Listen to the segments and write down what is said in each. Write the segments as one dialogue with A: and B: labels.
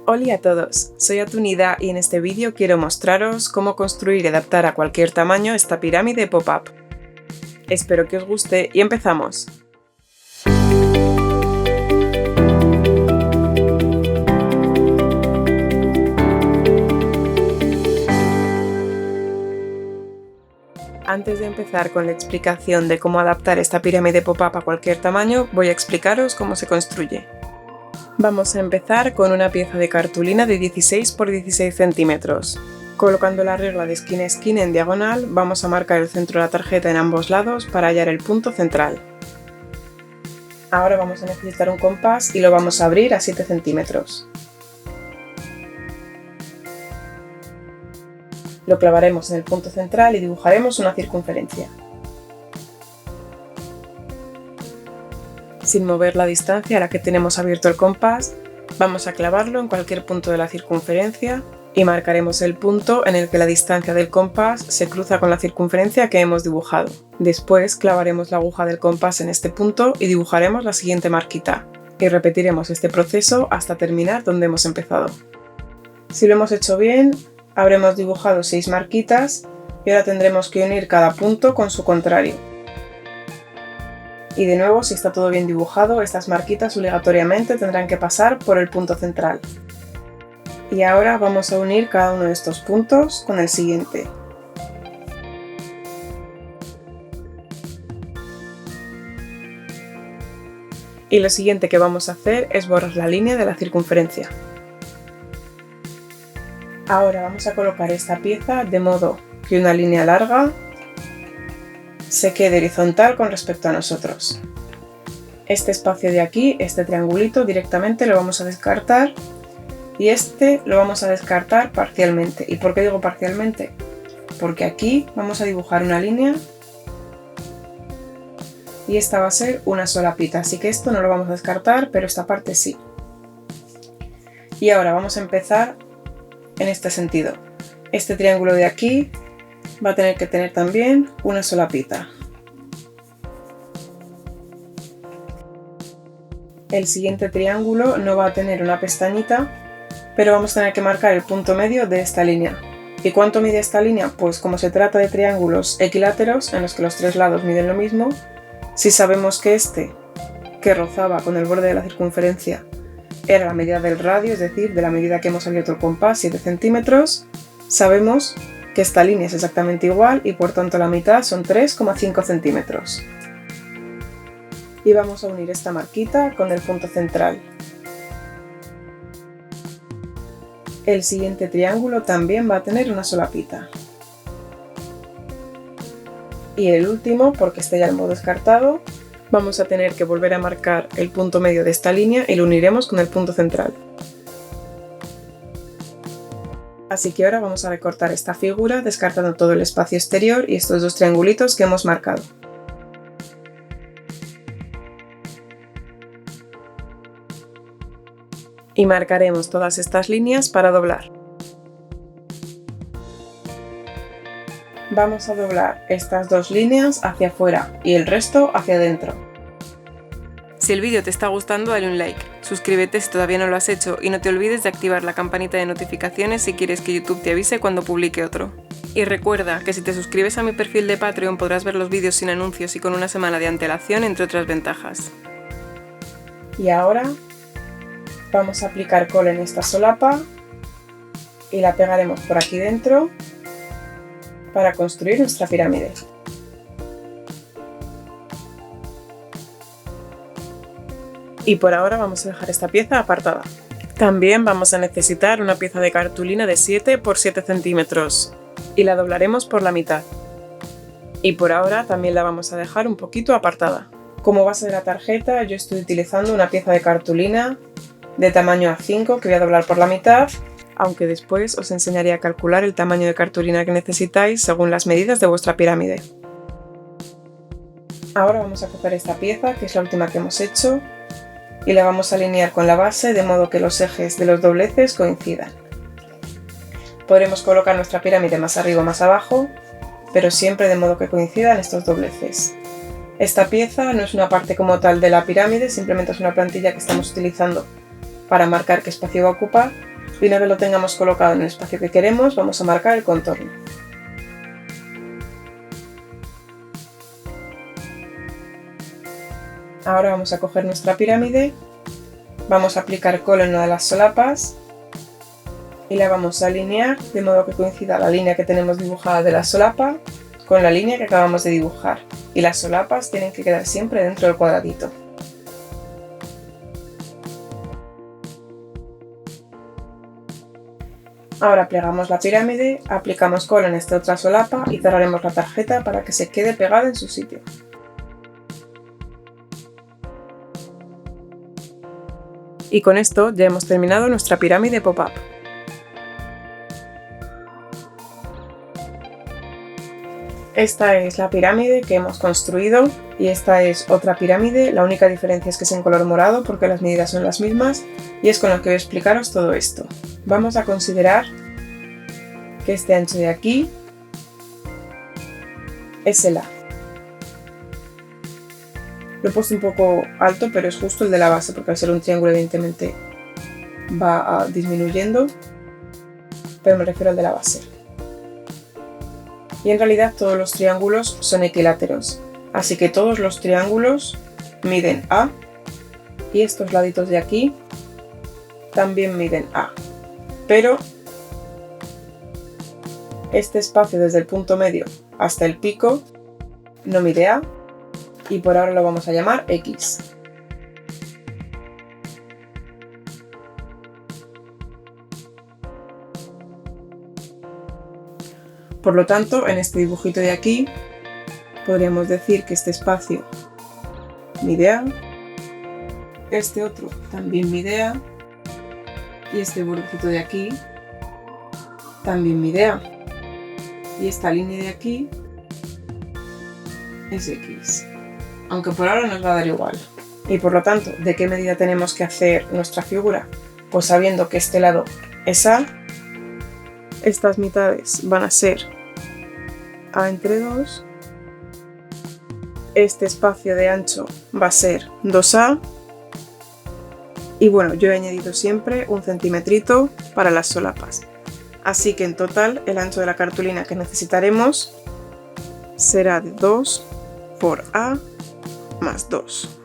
A: Hola a todos, soy Atunida y en este vídeo quiero mostraros cómo construir y adaptar a cualquier tamaño esta pirámide pop-up. Espero que os guste y empezamos. Antes de empezar con la explicación de cómo adaptar esta pirámide pop-up a cualquier tamaño, voy a explicaros cómo se construye. Vamos a empezar con una pieza de cartulina de 16 por 16 centímetros. Colocando la regla de esquina a esquina en diagonal, vamos a marcar el centro de la tarjeta en ambos lados para hallar el punto central. Ahora vamos a necesitar un compás y lo vamos a abrir a 7 centímetros. Lo clavaremos en el punto central y dibujaremos una circunferencia. Sin mover la distancia a la que tenemos abierto el compás, vamos a clavarlo en cualquier punto de la circunferencia y marcaremos el punto en el que la distancia del compás se cruza con la circunferencia que hemos dibujado. Después clavaremos la aguja del compás en este punto y dibujaremos la siguiente marquita, y repetiremos este proceso hasta terminar donde hemos empezado. Si lo hemos hecho bien, habremos dibujado 6 marquitas y ahora tendremos que unir cada punto con su contrario. Y de nuevo, si está todo bien dibujado, estas marquitas obligatoriamente tendrán que pasar por el punto central. Y ahora vamos a unir cada uno de estos puntos con el siguiente. Y lo siguiente que vamos a hacer es borrar la línea de la circunferencia. Ahora vamos a colocar esta pieza de modo que una línea larga se quede horizontal con respecto a nosotros. Este espacio de aquí, este triangulito, directamente lo vamos a descartar y este lo vamos a descartar parcialmente. ¿Y por qué digo parcialmente? Porque aquí vamos a dibujar una línea y esta va a ser una sola pita, así que esto no lo vamos a descartar, pero esta parte sí. Y ahora vamos a empezar en este sentido. Este triángulo de aquí va a tener que tener también una sola pita. El siguiente triángulo no va a tener una pestañita, pero vamos a tener que marcar el punto medio de esta línea. ¿Y cuánto mide esta línea? Pues como se trata de triángulos equiláteros en los que los tres lados miden lo mismo, si sabemos que este, que rozaba con el borde de la circunferencia, era la medida del radio, es decir, de la medida que hemos abierto el compás, 7 centímetros, sabemos que esta línea es exactamente igual y por tanto la mitad son 3,5 centímetros. Y vamos a unir esta marquita con el punto central. El siguiente triángulo también va a tener una sola pita. Y el último, porque este ya lo hemos descartado, vamos a tener que volver a marcar el punto medio de esta línea y lo uniremos con el punto central. Así que ahora vamos a recortar esta figura descartando todo el espacio exterior y estos dos triangulitos que hemos marcado. Y marcaremos todas estas líneas para doblar. Vamos a doblar estas dos líneas hacia afuera y el resto hacia adentro. Si el vídeo te está gustando, dale un like, suscríbete si todavía no lo has hecho y no te olvides de activar la campanita de notificaciones si quieres que YouTube te avise cuando publique otro. Y recuerda que si te suscribes a mi perfil de Patreon podrás ver los vídeos sin anuncios y con una semana de antelación, entre otras ventajas. Y ahora vamos a aplicar cola en esta solapa y la pegaremos por aquí dentro para construir nuestra pirámide. Y por ahora vamos a dejar esta pieza apartada. También vamos a necesitar una pieza de cartulina de 7 por 7 centímetros y la doblaremos por la mitad. Y por ahora también la vamos a dejar un poquito apartada. Como base de la tarjeta yo estoy utilizando una pieza de cartulina de tamaño A5 que voy a doblar por la mitad, aunque después os enseñaré a calcular el tamaño de cartulina que necesitáis según las medidas de vuestra pirámide. Ahora vamos a coger esta pieza, que es la última que hemos hecho, y la vamos a alinear con la base de modo que los ejes de los dobleces coincidan. Podremos colocar nuestra pirámide más arriba o más abajo, pero siempre de modo que coincidan estos dobleces. Esta pieza no es una parte como tal de la pirámide, simplemente es una plantilla que estamos utilizando para marcar qué espacio va a ocupar, y una vez lo tengamos colocado en el espacio que queremos, vamos a marcar el contorno. Ahora vamos a coger nuestra pirámide, vamos a aplicar cola en una de las solapas y la vamos a alinear de modo que coincida la línea que tenemos dibujada de la solapa con la línea que acabamos de dibujar, y las solapas tienen que quedar siempre dentro del cuadradito. Ahora plegamos la pirámide, aplicamos cola en esta otra solapa y cerraremos la tarjeta para que se quede pegada en su sitio. Y con esto ya hemos terminado nuestra pirámide pop-up. Esta es la pirámide que hemos construido y esta es otra pirámide, la única diferencia es que es en color morado porque las medidas son las mismas y es con lo que voy a explicaros todo esto. Vamos a considerar que este ancho de aquí es el A. Lo he puesto un poco alto, pero es justo el de la base porque al ser un triángulo evidentemente va disminuyendo, pero me refiero al de la base. Y en realidad todos los triángulos son equiláteros, así que todos los triángulos miden A y estos laditos de aquí también miden A, pero este espacio desde el punto medio hasta el pico no mide A y por ahora lo vamos a llamar X. Por lo tanto, en este dibujito de aquí podríamos decir que este espacio mide A, este otro también mide A y este bordecito de aquí también mide A y esta línea de aquí es X, aunque por ahora nos va a dar igual. Y por lo tanto, ¿de qué medida tenemos que hacer nuestra figura? Pues sabiendo que este lado es A, estas mitades van a ser A entre 2, este espacio de ancho va a ser 2A y bueno, yo he añadido siempre un centímetrito para las solapas, así que en total el ancho de la cartulina que necesitaremos será de 2 por A más 2.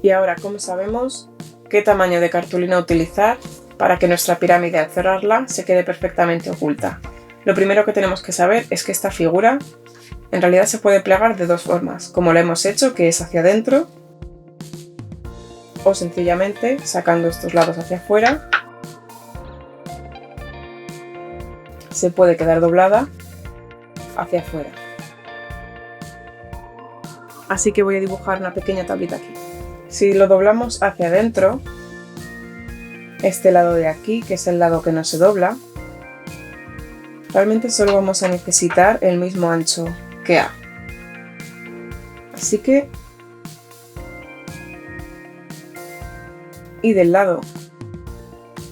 A: Y ahora, ¿cómo sabemos qué tamaño de cartulina utilizar para que nuestra pirámide al cerrarla se quede perfectamente oculta? Lo primero que tenemos que saber es que esta figura en realidad se puede plegar de dos formas, como lo hemos hecho, que es hacia adentro, o sencillamente sacando estos lados hacia afuera. Se puede quedar doblada hacia afuera. Así que voy a dibujar una pequeña tablita aquí. Si lo doblamos hacia adentro, este lado de aquí, que es el lado que no se dobla, realmente solo vamos a necesitar el mismo ancho que A. Así que, y del lado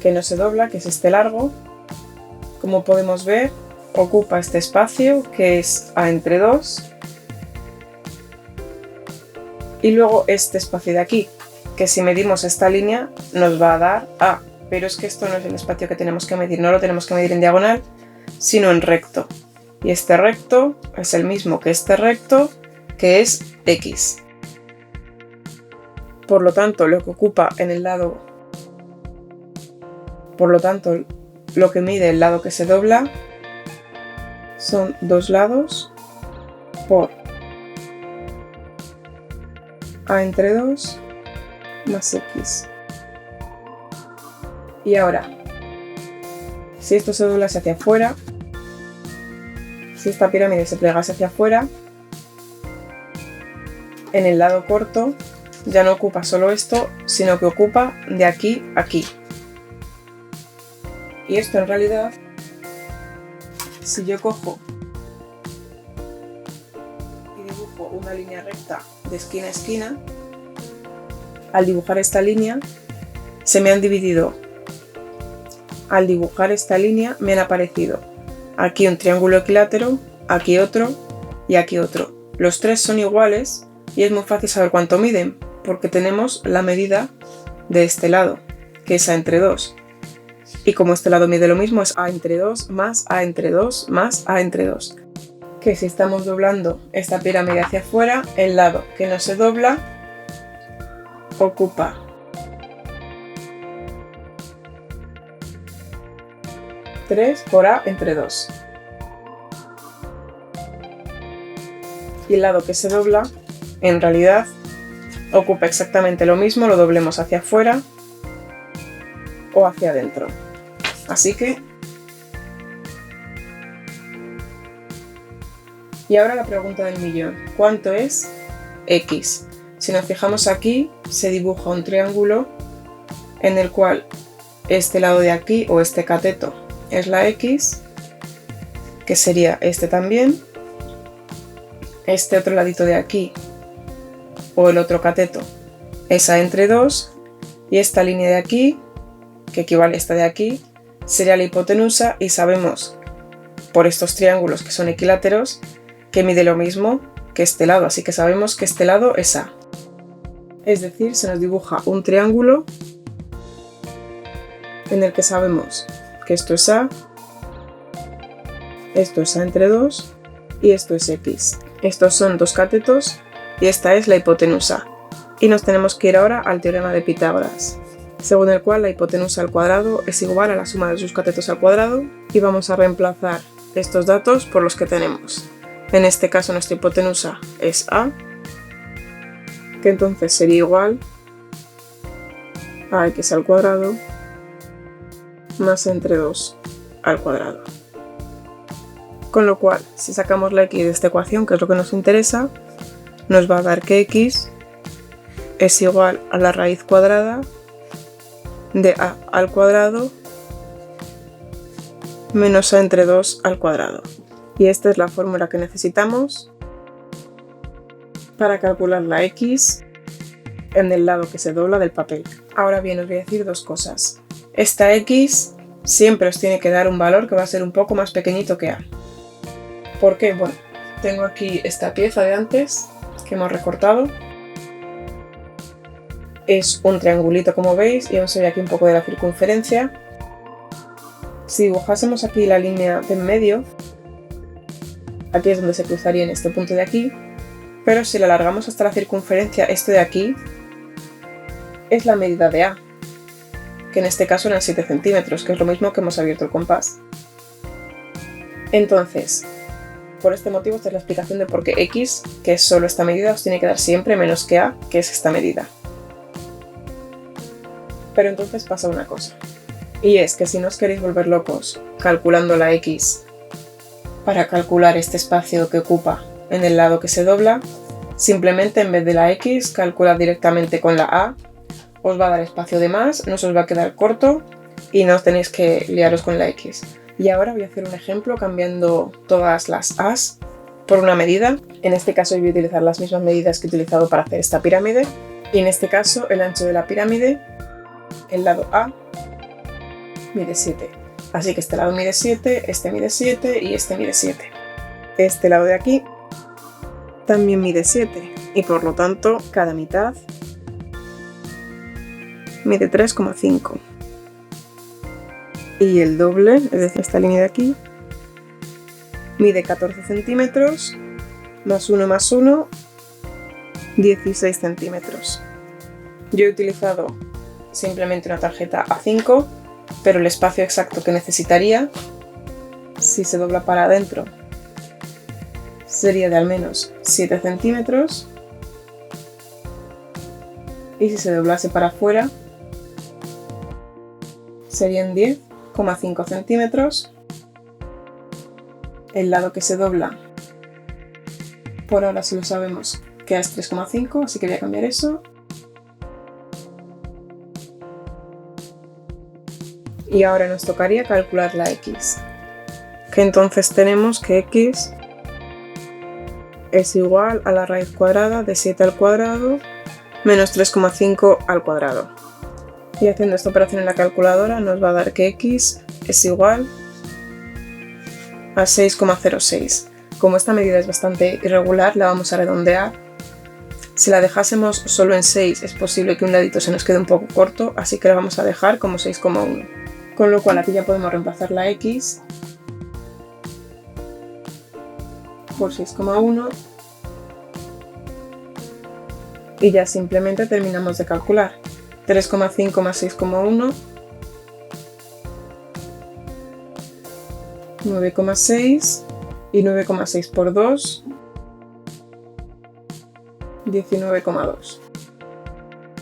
A: que no se dobla, que es este largo, como podemos ver, ocupa este espacio que es A entre 2 y luego este espacio de aquí, que si medimos esta línea nos va a dar A, pero es que esto no es el espacio que tenemos que medir, no lo tenemos que medir en diagonal, sino en recto. Y este recto es el mismo que este recto, que es X. Por lo tanto, lo que ocupa en el lado... Por lo tanto, lo que mide el lado que se dobla son 2 lados por A entre 2 más X. Y ahora, si esto se dobla hacia afuera, si esta pirámide se plegase hacia afuera, en el lado corto ya no ocupa solo esto, sino que ocupa de aquí a aquí. Y esto en realidad, si yo cojo y dibujo una línea recta de esquina a esquina, al dibujar esta línea se me han dividido. Al dibujar esta línea me han aparecido aquí un triángulo equilátero, aquí otro y aquí otro. Los tres son iguales y es muy fácil saber cuánto miden, porque tenemos la medida de este lado, que es a entre 2. Y como este lado mide lo mismo, es a entre 2 más a entre 2 más a entre 2. Que si estamos doblando esta pirámide hacia afuera, el lado que no se dobla ocupa (3 por a entre 2). Y el lado que se dobla, en realidad, ocupa exactamente lo mismo, lo doblemos hacia afuera o hacia adentro. Así que... Y ahora la pregunta del millón. ¿Cuánto es x? Si nos fijamos aquí, se dibuja un triángulo en el cual este lado de aquí, o este cateto, es la x, que sería este también. Este otro ladito de aquí, o el otro cateto, es a entre 2, y esta línea de aquí, que equivale a esta de aquí, sería la hipotenusa, y sabemos, por estos triángulos que son equiláteros, que mide lo mismo que este lado, así que sabemos que este lado es a. Es decir, se nos dibuja un triángulo en el que sabemos que esto es a, esto es a entre 2 y esto es x. Estos son dos catetos y esta es la hipotenusa. Y nos tenemos que ir ahora al teorema de Pitágoras, según el cual la hipotenusa al cuadrado es igual a la suma de sus catetos al cuadrado, y vamos a reemplazar estos datos por los que tenemos. En este caso nuestra hipotenusa es a, que entonces sería igual a x al cuadrado más entre 2 al cuadrado. Con lo cual, si sacamos la x de esta ecuación, que es lo que nos interesa, nos va a dar que x es igual a la raíz cuadrada de a al cuadrado menos a entre 2 al cuadrado. Y esta es la fórmula que necesitamos para calcular la x en el lado que se dobla del papel. Ahora bien, os voy a decir dos cosas. Esta x siempre os tiene que dar un valor que va a ser un poco más pequeñito que a. ¿Por qué? Bueno, tengo aquí esta pieza de antes que hemos recortado. Es un triangulito, como veis, y os doy aquí un poco de la circunferencia. Si dibujásemos aquí la línea de en medio, aquí es donde se cruzaría en este punto de aquí, pero si la alargamos hasta la circunferencia, esto de aquí es la medida de a, que en este caso eran 7 centímetros, que es lo mismo que hemos abierto el compás. Entonces, por este motivo, esta es la explicación de por qué x, que es solo esta medida, os tiene que dar siempre menos que a, que es esta medida. Pero entonces pasa una cosa, y es que si no os queréis volver locos calculando la x para calcular este espacio que ocupa en el lado que se dobla, simplemente en vez de la x calculad directamente con la a, os va a dar espacio de más, no se os va a quedar corto y no os tenéis que liaros con la x. Y ahora voy a hacer un ejemplo cambiando todas las a's por una medida. En este caso voy a utilizar las mismas medidas que he utilizado para hacer esta pirámide, y en este caso el ancho de la pirámide, el lado a, mide 7. Así que este lado mide 7, este mide 7 y este mide 7. Este lado de aquí también mide 7 y por lo tanto cada mitad mide 3,5. Y el doble, es decir, esta línea de aquí, mide 14 centímetros, más 1, 16 centímetros. Yo he utilizado simplemente una tarjeta A5, pero el espacio exacto que necesitaría, si se dobla para adentro, sería de al menos 7 centímetros, y si se doblase para afuera, serían 10,5 centímetros. El lado que se dobla, por ahora sí lo sabemos que es 3,5, así que voy a cambiar eso. Y ahora nos tocaría calcular la x, que entonces tenemos que x es igual a la raíz cuadrada de 7 al cuadrado menos 3,5 al cuadrado. Y haciendo esta operación en la calculadora nos va a dar que x es igual a 6,06. Como esta medida es bastante irregular, la vamos a redondear. Si la dejásemos solo en 6 es posible que un ladito se nos quede un poco corto, así que la vamos a dejar como 6,1. Con lo cual aquí ya podemos reemplazar la X por 6,1 y ya simplemente terminamos de calcular. 3,5 más 6,1, 9,6 y 9,6 por 2, 19,2.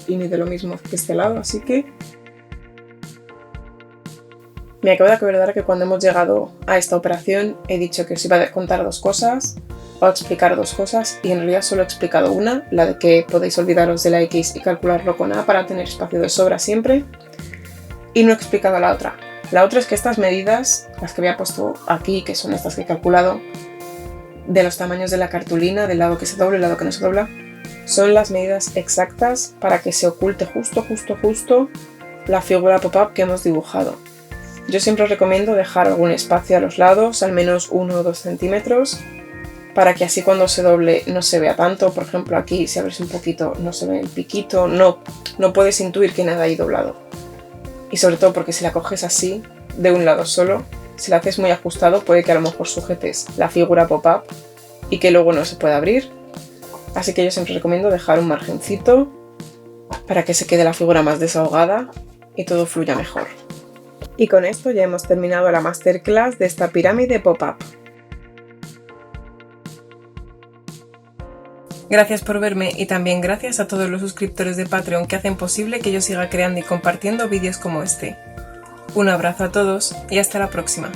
A: Y mide lo mismo que este lado, así que me acabo de acordar que cuando hemos llegado a esta operación he dicho que os iba a contar dos cosas o a explicar dos cosas y en realidad solo he explicado una, la de que podéis olvidaros de la X y calcularlo con A para tener espacio de sobra siempre, y no he explicado la otra. La otra es que estas medidas, las que había puesto aquí, que son estas que he calculado, de los tamaños de la cartulina, del lado que se dobla y del lado que no se dobla, son las medidas exactas para que se oculte justo la figura pop-up que hemos dibujado. Yo siempre os recomiendo dejar algún espacio a los lados, al menos 1 o 2 centímetros, para que así cuando se doble no se vea tanto. Por ejemplo, aquí si abres un poquito no se ve el piquito, no puedes intuir que nada hay doblado. Y sobre todo porque si la coges así, de un lado solo, si la haces muy ajustado puede que a lo mejor sujetes la figura pop-up y que luego no se pueda abrir. Así que yo siempre recomiendo dejar un margencito para que se quede la figura más desahogada y todo fluya mejor. Y con esto ya hemos terminado la masterclass de esta pirámide pop-up. Gracias por verme y también gracias a todos los suscriptores de Patreon que hacen posible que yo siga creando y compartiendo vídeos como este. Un abrazo a todos y hasta la próxima.